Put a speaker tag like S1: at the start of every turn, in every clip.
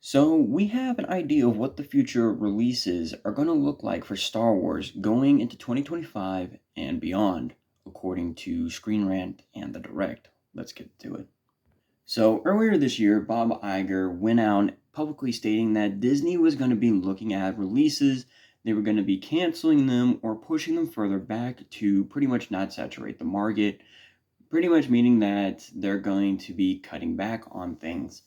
S1: So, we have an idea of what the future releases are going to look like for Star Wars going into 2025 and beyond, according to Screen Rant and The Direct. Let's get to it. So, earlier this year, Bob Iger went out publicly stating that Disney was going to be looking at releases, they were going to be canceling them or pushing them further back to pretty much not saturate the market, pretty much meaning that they're going to be cutting back on things,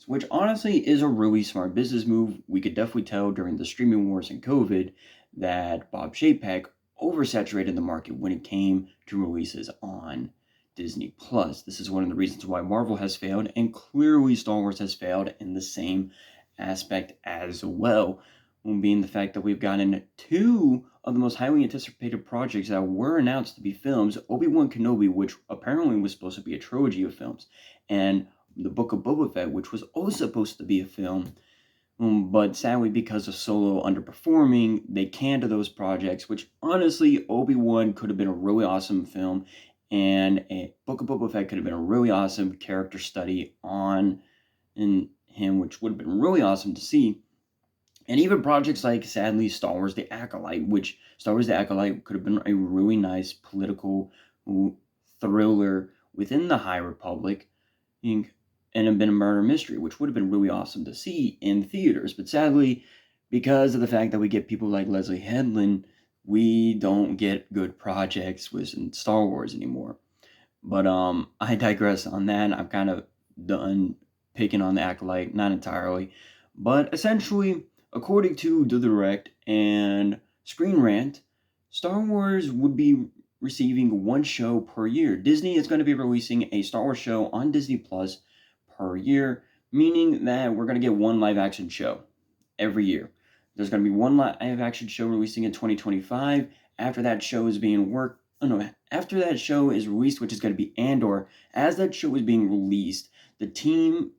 S1: which honestly is a really smart business move. We could definitely tell during the streaming wars and COVID that Bob Chapek oversaturated the market when it came to releases on Disney Plus. This is one of the reasons why Marvel has failed, and clearly Star Wars has failed in the same aspect as well. One being the fact that we've gotten two of the most highly anticipated projects that were announced to be films: Obi-Wan Kenobi, which apparently was supposed to be a trilogy of films, and the Book of Boba Fett, which was also supposed to be a film. But sadly, because of Solo underperforming, they canned those projects, which honestly, Obi-Wan could have been a really awesome film, and a Book of Boba Fett could have been a really awesome character study on in him, which would have been really awesome to see. And even projects like, sadly, Star Wars The Acolyte, which Star Wars The Acolyte could have been a really nice political thriller within the High Republic, and have been a murder mystery, which would have been really awesome to see in theaters. But sadly, because of the fact that we get people like Leslie Headland, we don't get good projects within Star Wars anymore. But I digress on that. I'm kind of done picking on the Acolyte, not entirely. But essentially, according to The Direct and Screen Rant, Star Wars would be receiving one show per year. Disney is going to be releasing a Star Wars show on Disney Plus per year, meaning that we're going to get one live action show every year. There's going to be one live action show releasing in 2025. After that show is being worked, oh no, after that show is released, which is going to be Andor, as that show is being released, the team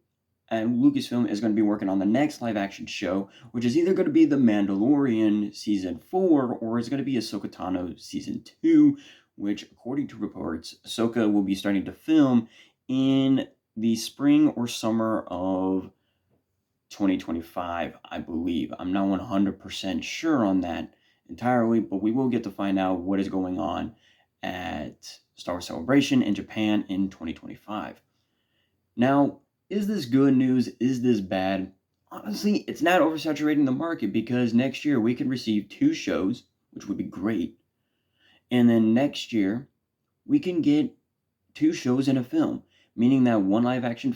S1: at Lucasfilm is going to be working on the next live action show, which is either going to be The Mandalorian Season 4 or it's going to be Ahsoka Tano Season 2, which, according to reports, Ahsoka will be starting to film in the spring or summer of 2025, I believe. I'm not 100% sure on that entirely, but we will get to find out what is going on at Star Wars Celebration in Japan in 2025. Now, is this good news? Is this bad? Honestly, it's not oversaturating the market because next year we could receive two shows, which would be great. And then next year we can get two shows in a film, meaning that one live action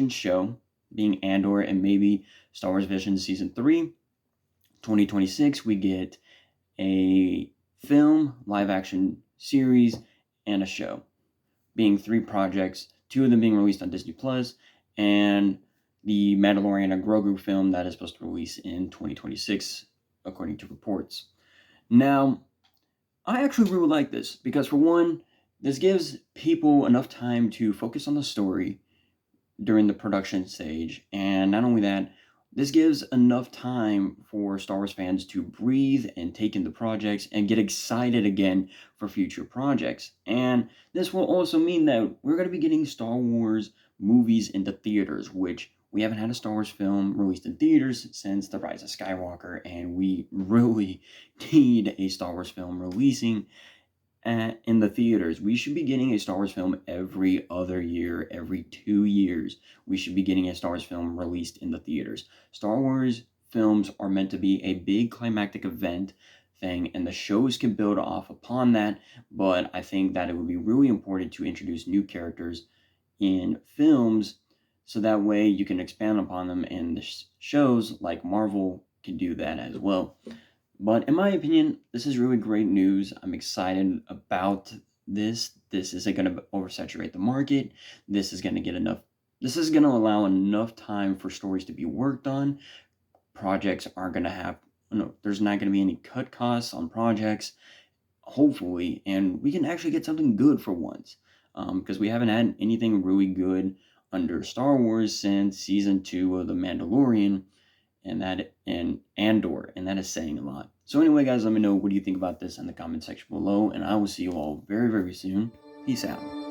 S1: show being Andor and maybe Star Wars Visions Season 3. 2026, we get a film, live action series, and a show, being three projects, two of them being released on Disney Plus, and the Mandalorian and Grogu film that is supposed to release in 2026, according to reports. Now, I actually really like this because, for one, this gives people enough time to focus on the story during the production stage, and not only that, this gives enough time for Star Wars fans to breathe and take in the projects and get excited again for future projects. And this will also mean that we're going to be getting Star Wars movies into theaters, which we haven't had a Star Wars film released in theaters since The Rise of Skywalker, and we really need a Star Wars film releasing in the theaters. We should be getting a Star Wars film every other year, every 2 years. We should be getting a Star Wars film released in the theaters. Star Wars films are meant to be a big climactic event thing, and the shows can build off upon that, but I think that it would be really important to introduce new characters in films so that way you can expand upon them in the shows, like Marvel can do that as well. But in my opinion, this is really great news. I'm excited about this. This isn't going to oversaturate the market. This is going to allow enough time for stories to be worked on. Projects aren't going to have, there's not going to be any cut costs on projects, hopefully, and we can actually get something good for once. Because we haven't had anything really good under Star Wars since Season 2 of The Mandalorian, and Andor, and that is saying a lot. So anyway, guys, let me know what do you think about this in the comment section below, and I will see you all very, very soon. Peace out.